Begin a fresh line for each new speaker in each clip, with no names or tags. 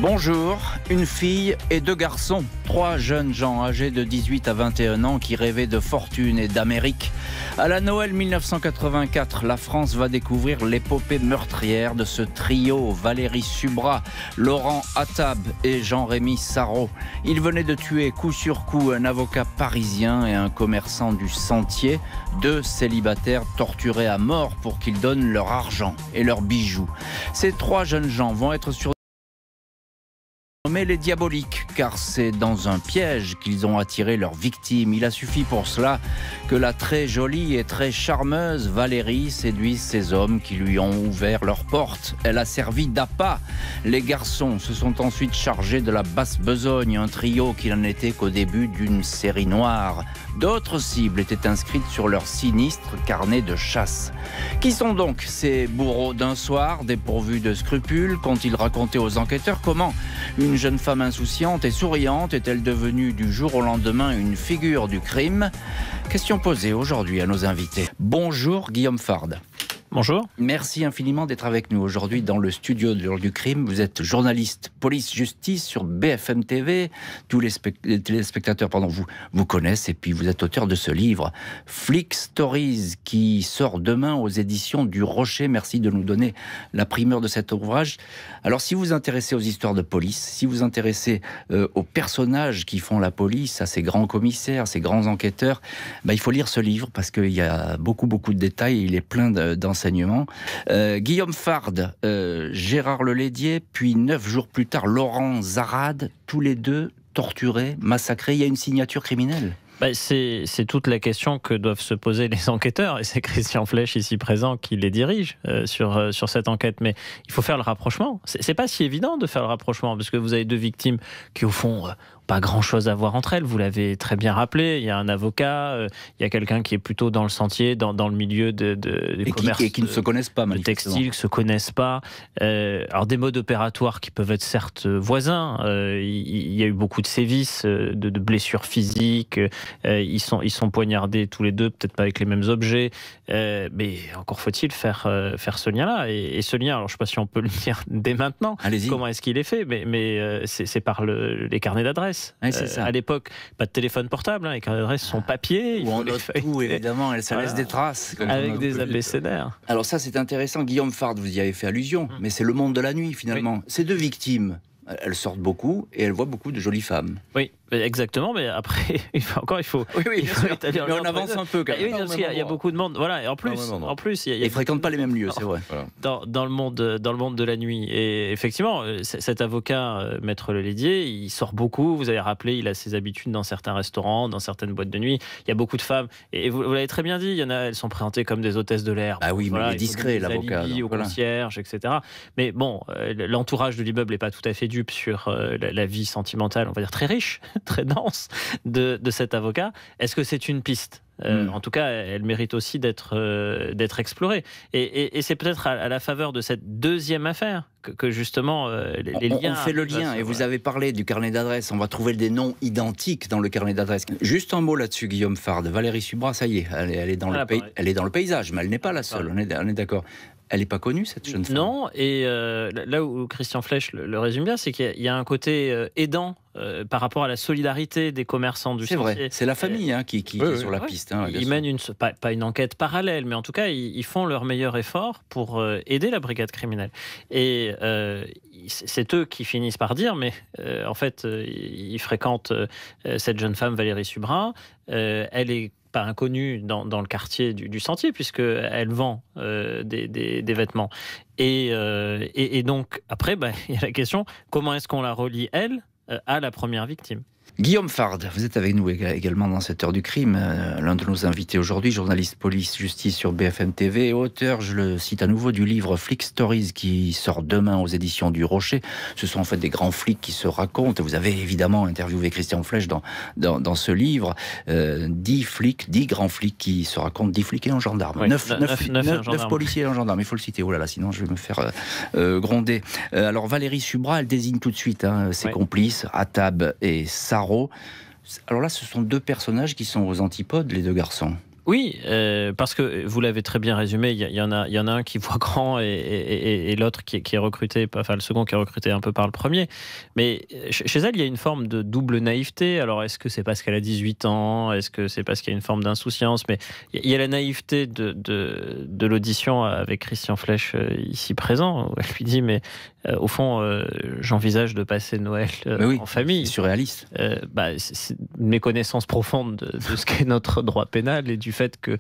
Bonjour, une fille et deux garçons, 3 jeunes gens âgés de 18 à 21 ans qui rêvaient de fortune et d'Amérique. À la Noël 1984, la France va découvrir l'épopée meurtrière de ce trio, Valérie Subra, Laurent Attab et Jean-Rémy Sarraut. Ils venaient de tuer coup sur coup un avocat parisien et un commerçant du Sentier, 2 célibataires torturés à mort pour qu'ils donnent leur argent et leurs bijoux. Ces 3 jeunes gens vont être surnommés les diaboliques, car c'est dans un piège qu'ils ont attiré leurs victimes. Il a suffi pour cela que la très jolie et très charmeuse Valérie séduise ces hommes qui lui ont ouvert leurs portes. Elle a servi d'appât. Les garçons se sont ensuite chargés de la basse besogne, un trio qui n'en était qu'au début d'une série noire. D'autres cibles étaient inscrites sur leur sinistre carnet de chasse. Qui sont donc ces bourreaux d'un soir, dépourvus de scrupules? Qu'ont-ils raconté aux enquêteurs? Comment une jeune femme insouciante et souriante est-elle devenue du jour au lendemain une figure du crime? Question posée aujourd'hui à nos invités. Bonjour Guillaume Fard.
Bonjour.
Merci infiniment d'être avec nous aujourd'hui dans le studio de l'heure du crime. Vous êtes journaliste police-justice sur BFM TV. Tous les téléspectateurs vous connaissent, et puis vous êtes auteur de ce livre Flick Stories qui sort demain aux éditions du Rocher. Merci de nous donner la primeur de cet ouvrage. Alors si vous vous intéressez aux histoires de police, si vous vous intéressez aux personnages qui font la police, à ces grands commissaires, ces grands enquêteurs, il faut lire ce livre parce qu'il y a beaucoup de détails et il est plein d'enseignements. Guillaume Fard, Gérard Lelédier, puis 9 jours plus tard, Laurent Zarade, tous les deux torturés, massacrés. Il y a une signature criminelle.
C'est toute la question que doivent se poser les enquêteurs, et c'est Christian Flech ici présent qui les dirige sur cette enquête. Mais il faut faire le rapprochement. C'est pas si évident de faire le rapprochement, parce que vous avez 2 victimes qui au fond pas grand-chose à voir entre elles, vous l'avez très bien rappelé. Il y a un avocat, il y a quelqu'un qui est plutôt dans le Sentier, dans le milieu des commerces
et qui ne se connaissent pas,
de textiles, qui ne se connaissent pas. Alors des modes opératoires qui peuvent être certes voisins. Il y a eu beaucoup de sévices, de blessures physiques. Ils sont poignardés tous les deux, peut-être pas avec les mêmes objets. Mais encore faut-il faire ce lien-là. Et ce lien, alors je ne sais pas si on peut le dire dès maintenant.
Allez-y.
Comment est-ce qu'il est fait, mais c'est par les carnets d'adresse.
Oui, c'est ça.
À l'époque, pas de téléphone portable, les carnets d'adresse sont papier.
On note tout, évidemment, ça laisse des traces.
Avec des abécédaires.
Alors ça, c'est intéressant. Guillaume Fard, vous y avez fait allusion, mais c'est le monde de la nuit, finalement. Oui. Ces 2 victimes, elles sortent beaucoup et elles voient beaucoup de jolies femmes.
Oui, exactement, mais après, il faut
établir. Mais on avance un peu quand même.
Oui, parce qu'il y a beaucoup de monde. Voilà, et en plus,
ils ne fréquentent pas les mêmes lieux, c'est vrai.
Dans le monde de la nuit. Et effectivement, cet avocat, Maître Lelédier, il sort beaucoup. Vous avez rappelé, il a ses habitudes dans certains restaurants, dans certaines boîtes de nuit. Il y a beaucoup de femmes. Et vous l'avez très bien dit, il y en a, elles sont présentées comme des hôtesses de l'air.
Ah oui, mais il est discret, l'avocat.
Au concierge, etc. Mais bon, l'entourage de l'immeuble n'est pas tout à fait dupe sur la vie sentimentale, on va dire très riche, très dense de cet avocat. Est-ce que c'est une piste ? En tout cas, elle mérite aussi d'être explorée. Et c'est peut-être à la faveur de cette 2e affaire que justement les liens...
On fait le lien, et vous avez parlé du carnet d'adresse. On va trouver des noms identiques dans le carnet d'adresse. Juste un mot là-dessus, Guillaume Fard. Valérie Subra, ça y est, elle est dans le paysage, mais elle n'est pas la seule, on est d'accord. Elle n'est pas connue, cette jeune femme? Non,
et là où Christian Flech le résume bien, c'est qu'il y a un côté aidant par rapport à la solidarité des commerçants du Sentier.
C'est vrai, c'est la famille qui est sur la piste.
Ils mènent pas une enquête parallèle, mais en tout cas, ils font leur meilleur effort pour aider la brigade criminelle. Et c'est eux qui finissent par dire, mais en fait, ils fréquentent cette jeune femme, Valérie Subra. Elle est pas inconnue dans le quartier du Sentier, puisqu'elle vend des vêtements. Et donc, après, il y a la question, comment est-ce qu'on la relie, elle, à la première victime ?
Guillaume Fard, vous êtes avec nous également dans cette heure du crime, l'un de nos invités aujourd'hui, journaliste police-justice sur BFM TV, et auteur, je le cite à nouveau, du livre Flick Stories qui sort demain aux éditions du Rocher. Ce sont en fait des grands flics qui se racontent. Vous avez évidemment interviewé Christian Flech dans ce livre. 10 grands flics qui se racontent, 10 flics et un gendarme.
Oui,
9 policiers et un gendarme, il faut le citer. Oh là là, sinon je vais me faire gronder. Alors Valérie Subra, elle désigne tout de suite ses complices, Attab et Sarraut. Alors là, ce sont 2 personnages qui sont aux antipodes, les 2 garçons.
Oui, parce que vous l'avez très bien résumé, il y en a un qui voit grand et l'autre qui est recruté, enfin le second qui est recruté un peu par le premier. Mais chez elle, il y a une forme de double naïveté. Alors est-ce que c'est parce qu'elle a 18 ans? Est-ce que c'est parce qu'il y a une forme d'insouciance? Mais il y a la naïveté de l'audition avec Christian Flech ici présent, où elle lui dit mais au fond, j'envisage de passer Noël en famille.
C'est surréaliste.
C'est une méconnaissance profonde de ce qu'est notre droit pénal et du fait que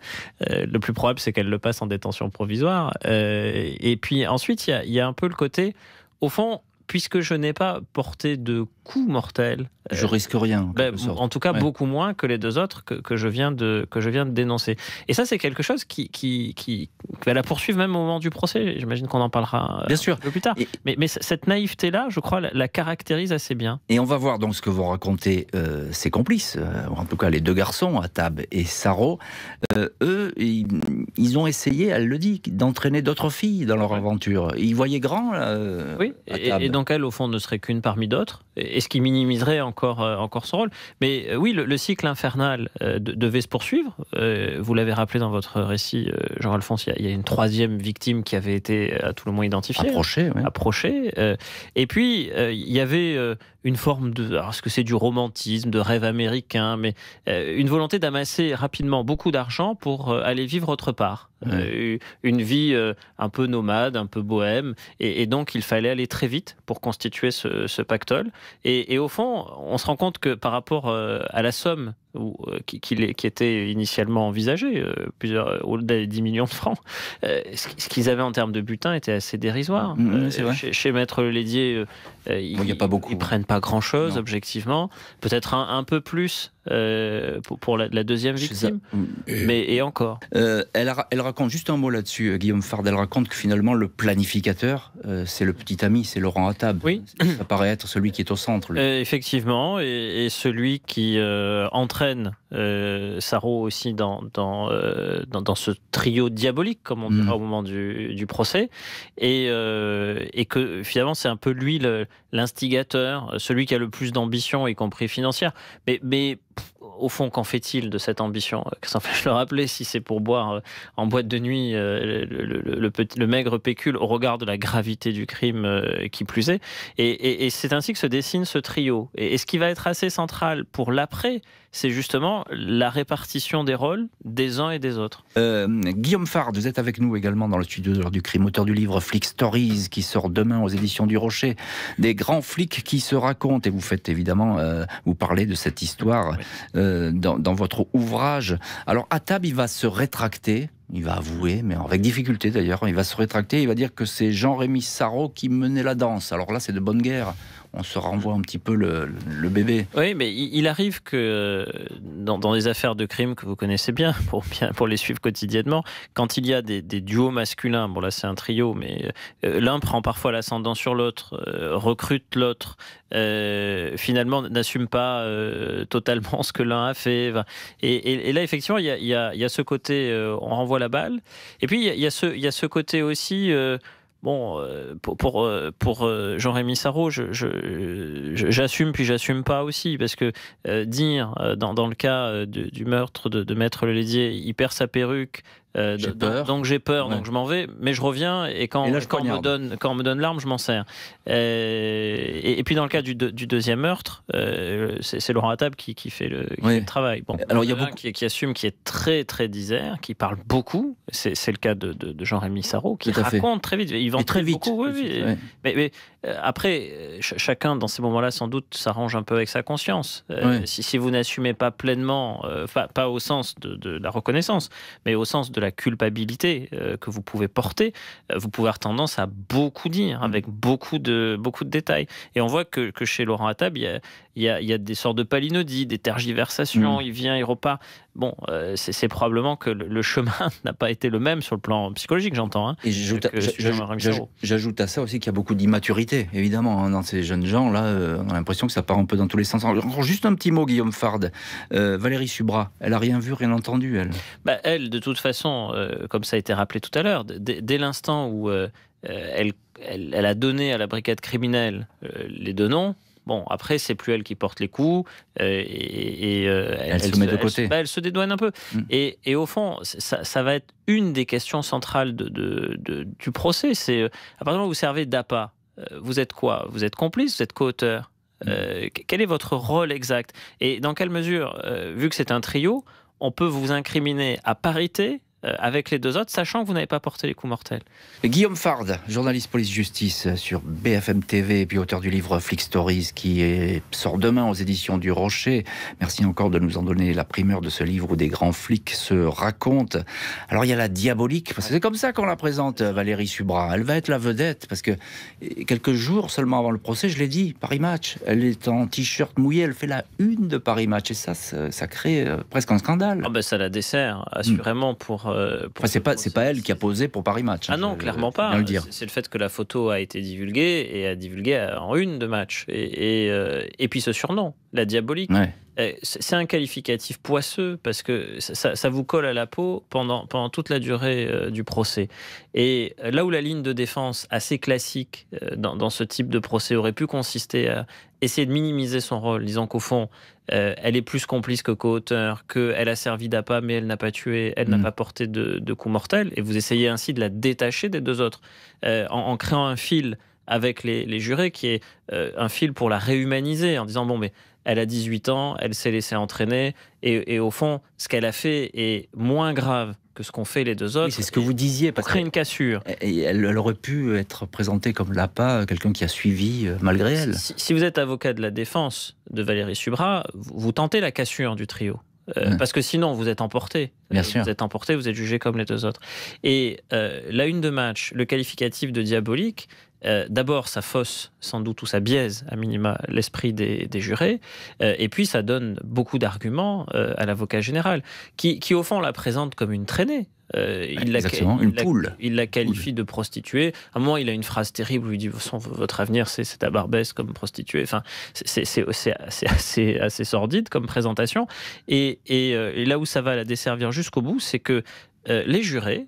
le plus probable, c'est qu'elle le passe en détention provisoire. Et puis ensuite, il y a un peu le côté, au fond, puisque je n'ai pas porté de coup mortel,
je risque rien.
En tout cas, beaucoup moins que les deux autres que je viens de dénoncer. Et ça, c'est quelque chose qui va la poursuivre même au moment du procès. J'imagine qu'on en parlera
bien sûr.
Un peu plus tard. Mais cette naïveté-là, je crois, la caractérise assez bien.
Et on va voir donc ce que vont raconter ses complices, en tout cas les deux garçons, Attab et Saro. Eux, ils ont essayé, elle le dit, d'entraîner d'autres filles dans leur aventure. Ils voyaient grand,
oui, et donc elle, au fond, ne serait qu'une parmi d'autres. Et ce qui minimiserait encore son rôle. Mais oui, le cycle infernal devait se poursuivre. Vous l'avez rappelé dans votre récit, Jean-Alphonse, il y a une troisième victime qui avait été à tout le moins identifiée. Approchée. Et puis, il y avait une forme de... Alors, est-ce que c'est du romantisme, de rêve américain, mais une volonté d'amasser rapidement beaucoup d'argent pour aller vivre autre part. Une vie un peu nomade, un peu bohème. Et donc, il fallait aller très vite pour constituer ce pactole. Et au fond, on se rend compte que par rapport à la somme qui était initialement envisagée, au-delà des 10 millions de francs, ce qu'ils avaient en termes de butin était assez dérisoire.
C'est vrai.
Chez Maître Lédier,
y a pas beaucoup,
ils prennent pas grand-chose, objectivement. Peut-être un peu plus pour la deuxième victime, mais et encore.
Elle raconte juste un mot là-dessus, Guillaume Fard. Elle raconte que finalement le planificateur, c'est le petit ami, c'est Laurent Attab. Oui. Ça paraît être celui qui est au centre.
Effectivement, et celui qui entraîne Saro aussi dans ce trio diabolique, comme on dira au moment du procès, et que finalement c'est un peu lui l'instigateur, celui qui a le plus d'ambition, y compris financière. Mais au fond, qu'en fait-il de cette ambition? Je le rappelais, si c'est pour boire en boîte de nuit le maigre pécule au regard de la gravité du crime qui plus est. Et c'est ainsi que se dessine ce trio. Et ce qui va être assez central pour l'après, c'est justement la répartition des rôles des uns et des autres.
Guillaume Fard, vous êtes avec nous également dans le studio de l'heure du crime, auteur du livre Flick Stories qui sort demain aux éditions du Rocher. Des grands flics qui se racontent, et vous faites évidemment, vous parlez de cette histoire dans votre ouvrage. Alors Attab, il va se rétracter. Il va avouer, mais avec difficulté d'ailleurs, il va se rétracter, il va dire que c'est Jean-Rémy Saro qui menait la danse. Alors là, c'est de bonne guerre. On se renvoie un petit peu le bébé.
Oui, mais il arrive que dans les affaires de crime que vous connaissez bien pour les suivre quotidiennement, quand il y a des duos masculins, bon là c'est un trio, mais l'un prend parfois l'ascendant sur l'autre, recrute l'autre, finalement n'assume pas totalement ce que l'un a fait. Et là effectivement il y a ce côté, on renvoie la balle. Et puis il y a ce côté aussi... Bon, pour Jean-Rémy Saro, j'assume puis j'assume pas aussi, parce que dire, dans le cas du meurtre de Maître Lédier, il perd sa perruque, donc j'ai peur, donc je m'en vais, mais je reviens, et quand on me donne l'arme, je m'en sers. Et puis dans le cas du deuxième meurtre, c'est Laurent Attab qui fait le travail. Bon, alors il y a beaucoup qui assume, qui est très très disert, qui parle beaucoup. C'est le cas de Jean-Rémy Saro, qui raconte très vite. Il vend très vite. Beaucoup, mais après, chacun dans ces moments-là sans doute s'arrange un peu avec sa conscience. Si vous n'assumez pas pleinement, pas au sens de la reconnaissance, mais au sens de la culpabilité que vous pouvez porter, vous pouvez avoir tendance à beaucoup dire, avec beaucoup de détails. Et on voit que chez Laurent Attab, il y a des sortes de palinodies, des tergiversations, il vient, il repart. Bon, c'est probablement que le chemin n'a pas été le même sur le plan psychologique, j'entends. Hein,
et j'ajoute à ça aussi qu'il y a beaucoup d'immaturité, évidemment, dans ces jeunes gens-là. On a l'impression que ça part un peu dans tous les sens. Alors, juste un petit mot, Guillaume Fard. Valérie Subra, elle n'a rien vu, rien entendu, elle.
Elle, de toute façon, comme ça a été rappelé tout à l'heure, dès l'instant où elle a donné à la brigade criminelle les deux noms, Bon, après, c'est plus elle qui porte les coups.
Elle se met de côté.
Elle se dédouane un peu. Et au fond, ça va être une des questions centrales du procès. C'est, à partir du moment où vous servez d'appât, vous êtes quoi? Vous êtes complice? Vous êtes co-auteur? Quel est votre rôle exact? Et dans quelle mesure, vu que c'est un trio, on peut vous incriminer à parité avec les deux autres, sachant que vous n'avez pas porté les coups mortels.
Guillaume Fard, journaliste police-justice sur BFM TV et puis auteur du livre Flick Stories qui sort demain aux éditions du Rocher. Merci encore de nous en donner la primeur de ce livre où des grands flics se racontent. Alors il y a la diabolique, parce que c'est comme ça qu'on la présente, Valérie Subra. Elle va être la vedette parce que quelques jours seulement avant le procès, je l'ai dit, Paris Match, elle est en t-shirt mouillé, elle fait la une de Paris Match et ça crée presque un scandale.
Ah ben ça la dessert assurément pour
c'est pas elle qui a posé pour Paris Match.
Ah non, clairement pas. C'est le fait que la photo a été divulguée et a divulgué en une de Match. Et puis ce surnom, la diabolique.
Ouais.
C'est un qualificatif poisseux parce que ça vous colle à la peau pendant toute la durée du procès. Et là où la ligne de défense assez classique dans ce type de procès aurait pu consister à essayer de minimiser son rôle, disant qu'au fond, elle est plus complice que co-auteur, qu'elle a servi d'appât mais elle n'a pas tué, elle n'a pas porté de coup mortel, et vous essayez ainsi de la détacher des deux autres, en créant un fil avec les jurés qui est un fil pour la réhumaniser, en disant bon mais elle a 18 ans, elle s'est laissée entraîner, et au fond, ce qu'elle a fait est moins grave que ce qu'ont fait les deux autres. Oui,
c'est ce que vous disiez.
Pour créer une cassure.
Et elle aurait pu être présentée comme l'appât, quelqu'un qui a suivi malgré elle.
Si vous êtes avocat de la défense de Valérie Subra, vous tentez la cassure du trio. Parce que sinon, vous êtes emporté.
Bien sûr.
Vous êtes emporté, vous êtes jugé comme les deux autres. Et la une de Match, le qualificatif de diabolique, d'abord, ça fausse sans doute ou ça biaise à minima l'esprit des jurés, et puis ça donne beaucoup d'arguments à l'avocat général, qui au fond la présente comme une traînée.
Une poule.
Il la qualifie de prostituée. À un moment, il a une phrase terrible où il dit votre avenir, c'est à Barbès comme prostituée. Enfin, c'est assez sordide comme présentation. Et là où ça va la desservir jusqu'au bout, c'est que les jurés,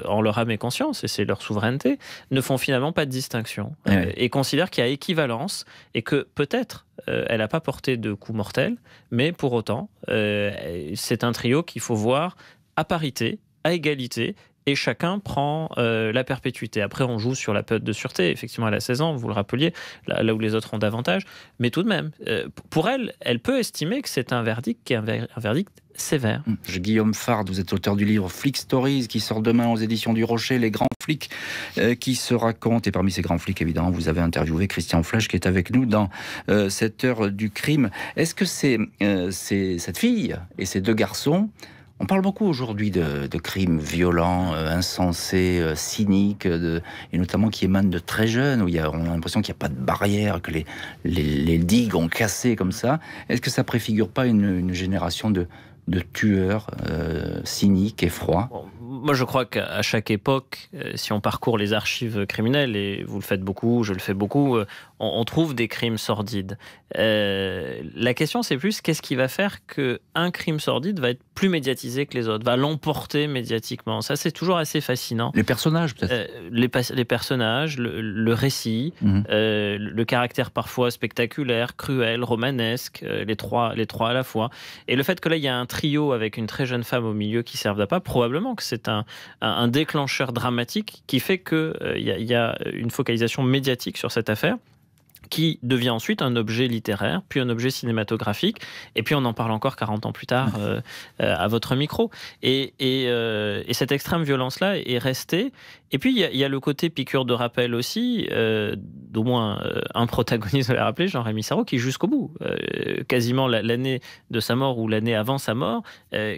en leur âme et conscience, et c'est leur souveraineté, ne font finalement pas de distinction et considèrent qu'il y a équivalence et que peut-être elle n'a pas porté de coup mortel, mais pour autant, c'est un trio qu'il faut voir à parité, à égalité, et chacun prend la perpétuité. Après, on joue sur la période de sûreté. Effectivement, elle a 16 ans, vous le rappeliez, là où les autres ont davantage. Mais tout de même, pour elle, elle peut estimer que c'est un verdict qui est un verdict sévère.
Guillaume Fard, vous êtes auteur du livre Flick Stories qui sort demain aux éditions du Rocher, les grands flics qui se racontent. Et parmi ces grands flics, évidemment, vous avez interviewé Christian Flech qui est avec nous dans cette heure du crime. Est-ce que c'est cette fille et ces deux garçons? On parle beaucoup aujourd'hui de crimes violents, insensés, cyniques, et notamment qui émanent de très jeunes, où on a l'impression qu'il n'y a pas de barrière, que les digues ont cassé comme ça. Est-ce que ça préfigure pas une génération de tueurs cyniques et froids?
Moi, je crois qu'à chaque époque, si on parcourt les archives criminelles, et vous le faites beaucoup, je le fais beaucoup, on trouve des crimes sordides. La question, c'est plus qu'est-ce qui va faire qu'un crime sordide va être plus médiatisé que les autres, va l'emporter médiatiquement. Ça, c'est toujours assez fascinant.
Les personnages, peut-être.
Les personnages, le récit, le caractère parfois spectaculaire, cruel, romanesque, les trois à la fois. Et le fait que là, il y a un trio avec une très jeune femme au milieu qui servent d'appât, probablement que c'est un déclencheur dramatique qui fait qu'il y a une focalisation médiatique sur cette affaire, qui devient ensuite un objet littéraire, puis un objet cinématographique, et puis on en parle encore 40 ans plus tard à votre micro. Et cette extrême violence-là est restée. Et puis il y a le côté piqûre de rappel aussi, d'au moins un protagoniste, je l'ai rappelé, Jean-Rémy Sarraut, qui jusqu'au bout, quasiment l'année de sa mort ou l'année avant sa mort,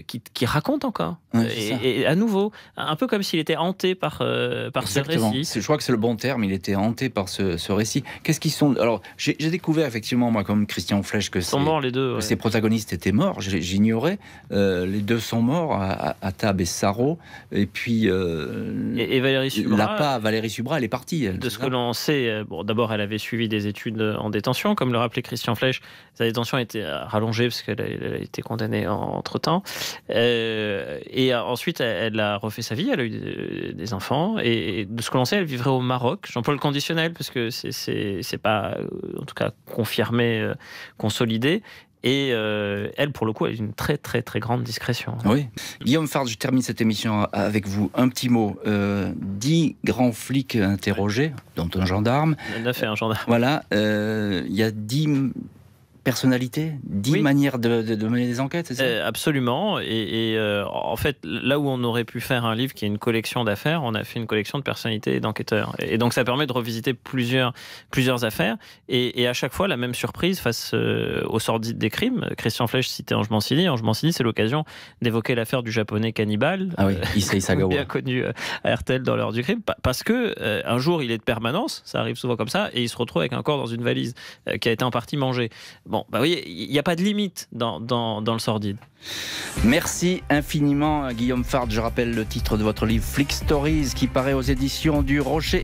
qui raconte encore. Et à nouveau, un peu comme s'il était hanté par ce récit.
Je crois que c'est le bon terme, il était hanté par ce récit. Qu'est-ce qu'ils sont? Alors, j'ai découvert effectivement, moi, comme Christian Flech, que ces protagonistes étaient morts. J'ignorais. Les deux sont morts, Attab et Sarraut. Et puis...
Et Valérie Subra,
Valérie Subra, elle est partie.
De ce que l'on sait, d'abord, elle avait suivi des études en détention, comme le rappelait Christian Flech. Sa détention a été rallongée parce qu'elle a été condamnée entre-temps. Et ensuite, elle a refait sa vie, elle a eu des enfants. Et de ce que l'on sait, elle vivrait au Maroc. J'emploie le conditionnel parce que c'est pas en tout cas confirmé, consolidé. Et elle, pour le coup, elle a une très très très grande discrétion.
Oui. Guillaume Fard, je termine cette émission avec vous. Un petit mot. 10 grands flics interrogés, dont un gendarme.
9 et un gendarme.
Voilà. Il y a 10 personnalités, 10 manières de mener des enquêtes, c'est ça ?
Absolument. Et en fait, là où on aurait pu faire un livre qui est une collection d'affaires, on a fait une collection de personnalités et d'enquêteurs. Et donc, ça permet de revisiter plusieurs affaires. Et à chaque fois, la même surprise face au sordide des crimes. Christian Flech citait Ange Mancini. Ange Mancini, c'est l'occasion d'évoquer l'affaire du japonais cannibale.
Ah oui, Issei Sagawa.
Bien connu à RTL dans l'heure du crime. Parce que un jour, il est de permanence, ça arrive souvent comme ça, et il se retrouve avec un corps dans une valise qui a été en partie mangée. Bon, bah oui, il n'y a pas de limite dans le sordide.
Merci infiniment Guillaume Fard. Je rappelle le titre de votre livre Flick Stories qui paraît aux éditions du Rocher.